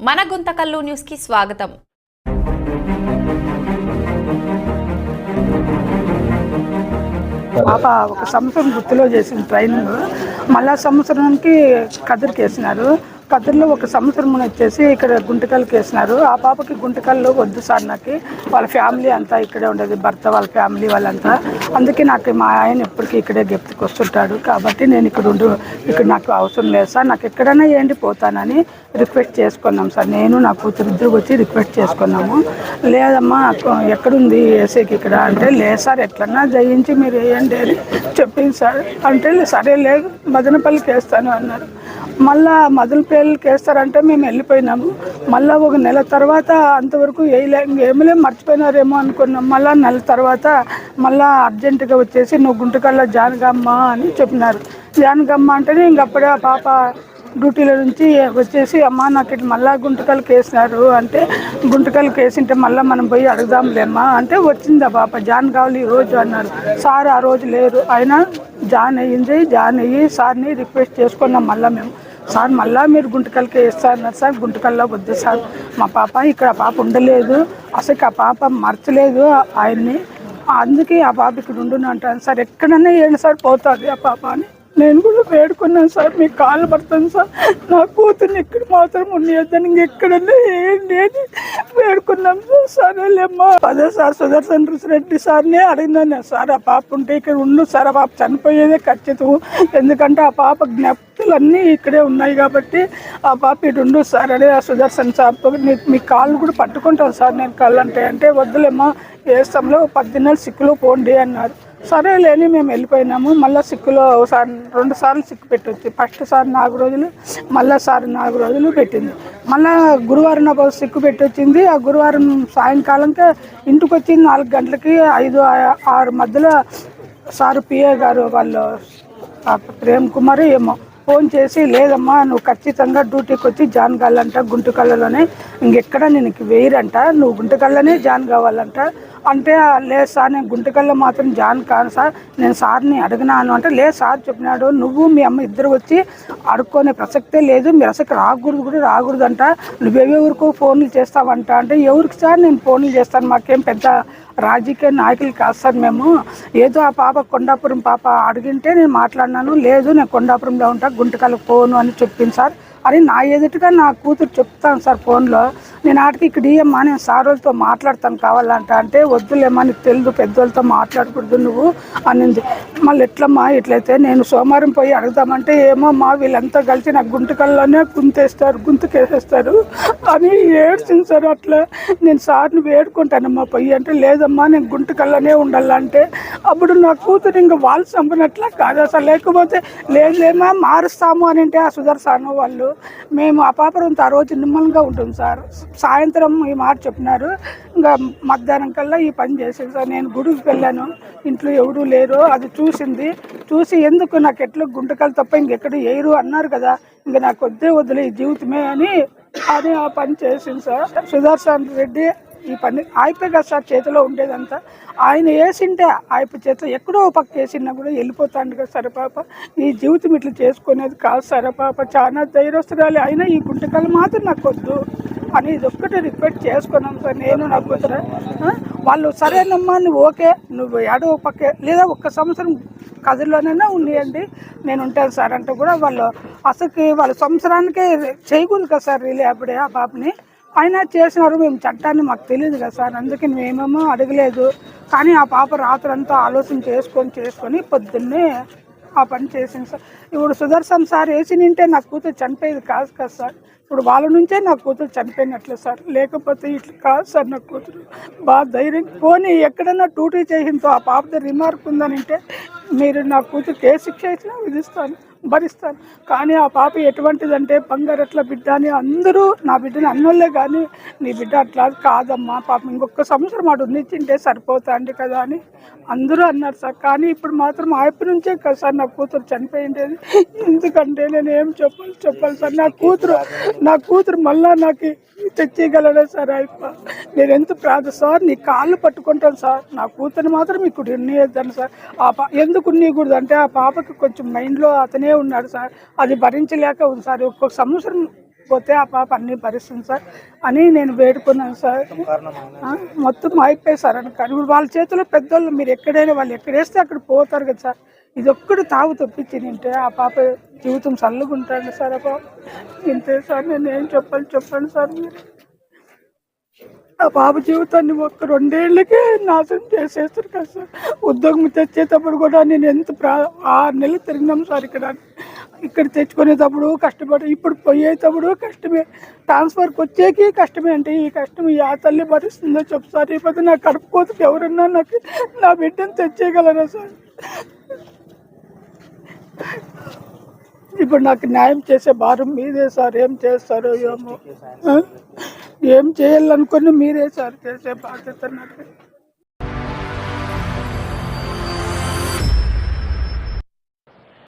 మన గుంతకల్లు న్యూస్ కి స్వాగతం. పాప ఒక సంవత్సరం గుర్తులో చేసిన ట్రైనింగ్ మళ్ళా సంవత్సరానికి కదిరికి వేసినారు. కదిరిలో ఒక సంవత్సరం వచ్చేసి ఇక్కడ గుంటకల్కి వేసినారు. ఆ పాపకి గుంటకల్లో వద్దు సార్, నాకు వాళ్ళ ఫ్యామిలీ అంతా ఇక్కడే ఉండేది, భర్త వాళ్ళ ఫ్యామిలీ వాళ్ళంతా. అందుకే నాకు మా ఆయన ఎప్పటికీ ఇక్కడే గెప్తికి వస్తుంటాడు కాబట్టి నేను ఇక్కడ నాకు అవసరం లేదు సార్, నాకు ఎక్కడైనా ఏంటి పోతానని రిక్వెస్ట్ చేసుకున్నాం సార్. నేను నా కూతురు ఇద్దరు వచ్చి రిక్వెస్ట్ చేసుకున్నాము. లేదమ్మా ఎక్కడుంది వేసేకి ఇక్కడ అంటే, లేదు సార్ ఎట్లన్నా జయించి మీరు వేయండి అని చెప్పింది సార్. అంటే సరే లేదు మదనపల్లికి వేస్తాను అన్నారు. మళ్ళా మదనపల్లికి వేస్తారంటే మేము వెళ్ళిపోయినాము. మళ్ళీ ఒక నెల తర్వాత అంతవరకు ఏమిలే మర్చిపోయినారేమో అనుకున్నాం. మళ్ళీ నెల తర్వాత మళ్ళీ అర్జెంటుగా వచ్చేసి నువ్వు గుంటకల్లో జానగమ్మ అని చెప్పినారు. జానగమ్మ అంటేనే ఇంకప్పుడే ఆ పాప డ్యూటీలో నుంచి వచ్చేసి అమ్మ నాకు ఇట్లా మళ్ళీ గుంటకల్కి వేసినారు అంటే, గుంటకల్కి వేసింటే మళ్ళీ మనం పోయి అడుగుదాంలేమ్మా అంటే వచ్చింది ఆ పాప. జాన్ కావాలి ఈరోజు అన్నారు సార్. ఆ రోజు లేరు, అయినా జాయిన్ అయ్యింది. జాయిన్ అయ్యి సార్ని రిక్వెస్ట్ చేసుకున్నాం మళ్ళీ మేము. సార్ మళ్ళీ మీరు గుంటకల్కి వేస్తారన్నారు సార్. గుంటకల్లో వద్దు సార్, మా పాప ఇక్కడ ఆ పాప ఉండలేదు, అసలు ఆ పాప మర్చలేదు ఆయన్ని, అందుకే ఆ పాప ఇక్కడ ఉండును అంటాను సార్. ఎక్కడన్నా ఏంటి సార్ పోతుంది ఆ పాప అని నేను కూడా వేడుకున్నాను సార్. మీకు కాళ్ళు పడతాను సార్, నా కూతుర్ని ఇక్కడ మాత్రం ఉండేద్దని ఎక్కడన్నా ఏంటి అని వేడుకున్నాం సార్. సరేలేమ్మా అదే సార్ సుదర్శన్ రెడ్డి సార్ని అడిగినాను సార్, ఆ పాప ఉంటే ఇక్కడ ఉండు సార్, ఆ పాప చనిపోయేదే ఖచ్చితం, ఎందుకంటే ఆ పాప జ్ఞాపకాలన్నీ ఇక్కడే ఉన్నాయి కాబట్టి ఆ పాప ఇటు ఉండు సార్ అని ఆ సుదర్శన్ సార్ మీ కాళ్ళు కూడా పట్టుకుంటాను సార్ నేను కళ్ళు అంటే వద్దులేమ్మా వేస్తాంలో 10 దినాలు సిక్కులో పోండి అన్నారు. సరే లేని మేము వెళ్ళిపోయినాము. మళ్ళీ సిక్కులో ఒకసారి 2 సార్లు సిక్కు పెట్టొచ్చు. ఫస్ట్ సార్ 4 రోజులు, మళ్ళీ సార్ 4 రోజులు పెట్టింది. మళ్ళీ గురువారం నాకు సిక్కు పెట్టొచ్చింది. ఆ గురువారం సాయంకాలంకే ఇంటికి వచ్చింది 4 గంటలకి. 5-6 మధ్యలో సారు పిఏ గారు వాళ్ళు ప్రేమ్ కుమార్ ఏమో ఫోన్ చేసి, లేదమ్మా నువ్వు ఖచ్చితంగా డ్యూటీకి వచ్చి జాయిన్ కావాలంట, గుంటకల్లోనే ఇంకెక్కడ నేను వేయరంట, నువ్వు గుంటకల్లోనే జాయిన్ కావాలంట అంటే, లేదు సార్ నేను గుంటకల్లో మాత్రం జాయిన్ కాను సార్, నేను సార్ని అడిగినాను అంటే, లేదు సార్ చెప్పినాడు నువ్వు మీ అమ్మ ఇద్దరు వచ్చి అడుక్కునే ప్రసక్తే లేదు, మీరు అసలు రాకూడదంట, నువ్వెవరికో ఫోన్లు చేస్తావంట అంటే, ఎవరికి సార్ నేను ఫోన్లు చేస్తాను, మాకేం పెద్ద రాజకీయ నాయకులు కాదు సార్ మేము, ఏదో ఆ పాప కొండాపురం పాప అడిగింటే నేను మాట్లాడినాను, లేదు నేను కొండాపురంలో ఉంటా గుంటకల్లకు పోను అని చెప్పింది సార్ అని నా ఎదుటిగా నా కూతురు చెప్తాను సార్ ఫోన్లో. నేను ఆటికి ఇక్కడ ఇయ్యమ్మా నేను సార్ వాళ్ళతో మాట్లాడతాను కావాలంట అంటే, వద్దులేమ్మా నీకు తెలుసు పెద్దోళ్ళతో మాట్లాడకూడదు నువ్వు అనింది. మళ్ళీ ఎట్లమ్మా ఇట్లయితే నేను సోమవారం పోయి అడుగుదామంటే, ఏమో మా వీళ్ళంతా కలిసి నాకు గుంటకల్లోనే గుంతకేసేస్తారు అని ఏడ్చింది సార్. అట్లా నేను సార్ని వేడుకుంటానమ్మా పోయి అంటే, లేదమ్మా నేను గుంటకల్లోనే ఉండాలంటే, అప్పుడు నా కూతురు ఇంకా వాళ్ళు చంపినట్లా కాదు అసలు, లేకపోతే లేదేమా మారుస్తాము అని అంటే ఆ సుదర్శన్ వాళ్ళు మేము ఆ పాపరంతో ఆ రోజు నిమ్మలంగా ఉంటుంది సార్. సాయంత్రం ఈ మాట చెప్పినారు, ఇంకా మధ్యాహ్నం కల్లా ఈ పని చేసింది సార్. నేను గుడికి వెళ్ళాను, ఇంట్లో ఎవరూ లేరు, అది చూసి ఎందుకు నాకు ఎట్లా గుంటకలు తప్ప ఇంకెక్కడ వేయరు అన్నారు కదా, ఇంకా నాకు వద్దులే ఈ జీవితమే అని ఆ పని చేసింది సార్. సుదర్శన్ రెడ్డి ఈ పని అయిపోయి కదా సార్ చేతిలో ఉండేదంతా, ఆయన వేసింటే ఆయన చేతిలో ఎక్కడో పక్క వేసినా కూడా వెళ్ళిపోతాండు కదా సరే పాప, ఈ జీవితం ఇట్లా చేసుకునేది కాదు సరే పాప, చాలా ధైర్యస్తురాలి, అయినా ఈ గుంటకలు మాత్రం నాకు వద్దు అని ఇది ఒక్కటే రిక్వెస్ట్ చేసుకున్నాం సార్. నేను నాకు కూతురు వాళ్ళు సరేనమ్మా నువ్వు ఓకే, నువ్వు ఏడో పక్క లేదా 1 సంవత్సరం కదిలోనైనా ఉండేయండి నేను ఉంటాను సార్ అంటే కూడా వాళ్ళు అసలుకి వాళ్ళ సంవత్సరానికే చేయకూడదు కదా సార్ రీలే అప్పుడే ఆ పాపని, అయినా చేసినారు. మేము చట్టాన్ని మాకు తెలియదు కదా సార్, అందుకని మేమేమో అడగలేదు. కానీ ఆ పాప రాత్రంతా ఆలోచన చేసుకొని పొద్దున్నే ఆ పని చేసింది సార్. ఇప్పుడు సుదర్శన్ సార్ వేసి నింటే నా కూతురు చనిపోయేది కాదు కదా సార్, ఇప్పుడు వాళ్ళ నుంచే నా కూతురు చనిపోయినట్లే సార్, లేకపోతే ఇట్లా కాదు సార్. నా కూతురు బాగా ధైర్యం పోనీ ఎక్కడన్నా డ్యూటీ చేసిందో ఆ పాపతో రిమార్క్ ఉందని అంటే, మీరు నా కూతురు ఏ శిక్ష ఇచ్చినా విధిస్తాను, భరిస్తాను. కానీ ఆ పాప ఎటువంటిదంటే బంగారట్ల బిడ్డ అని అందరూ నా బిడ్డని అన్నోళ్ళే, కానీ నీ బిడ్డ అట్లా కాదమ్మా పాపం ఇంకొక సంవత్సరం అటు ఉండించింటే సరిపోతాండి కదా అని అందరూ అన్నారు సార్. కానీ ఇప్పుడు మాత్రం ఆయప్ప నుంచే కదా సార్ నా కూతురు చనిపోయిండేది. ఎందుకంటే నేను ఏం చెప్పాలి సార్, నా కూతురు మళ్ళా నాకు తెచ్చేయగలడా సార్ ఆయప్ప, నేను ఎంత సార్ నీ కాళ్ళు పట్టుకుంటాను సార్, నా కూతురు మాత్రం మీకు ఉన్నేద్దాను సార్. ఎందుకు ఉన్నకూడదు అంటే, ఆ పాపకి కొంచెం మైండ్లో అతనే ఉన్నాడు సార్, అది భరించలేక ఉంది సార్. ఒక్కొక్క సంవత్సరం పోతే ఆ పాప అన్నీ భరిస్తుంది సార్ అని నేను వేడుకున్నాను సార్. మొత్తం అయిపోయి సార్ అని కానీ వాళ్ళ చేతిలో పెద్దోళ్ళు మీరు ఎక్కడైనా వాళ్ళు ఎక్కడేస్తే అక్కడ పోతారు కదా సార్. ఇది ఒక్కడు తాగు తప్పించి తింటే ఆ పాప జీవితం చల్లగుంటాడు సార్. ఆ పాప ఇంతే సార్. నేను ఏం చెప్పండి సార్ మీరు. ఆ పాప జీవితాన్ని ఒక్క 2 ఏళ్ళకే నాశనం చేసేస్తారు కదా సార్. ఉద్యోగం తెచ్చేటప్పుడు కూడా నేను ఎంత 6 నెలలు తిరిగినాం సార్. ఇక్కడ తెచ్చుకునేటప్పుడు కష్టపడి, ఇప్పుడు పోయేటప్పుడు కష్టమే, ట్రాన్స్ఫర్కి వచ్చేకి కష్టమే. అంటే ఈ కష్టం ఆ తల్లి భరిస్తుందో చెప్పు సార్. ఇకపోతే నా కడుపు కోతకి ఎవరన్నా నాకు నా బిడ్డను తెచ్చేయగలరా సార్? ఇప్పుడు నాకు న్యాయం చేసే భారం మీదే సార్. ఏం చేస్తారో ఏమో, ఏం చేయాలనుకుని మీరే సార్ చేసే బాధ్యత నాకు.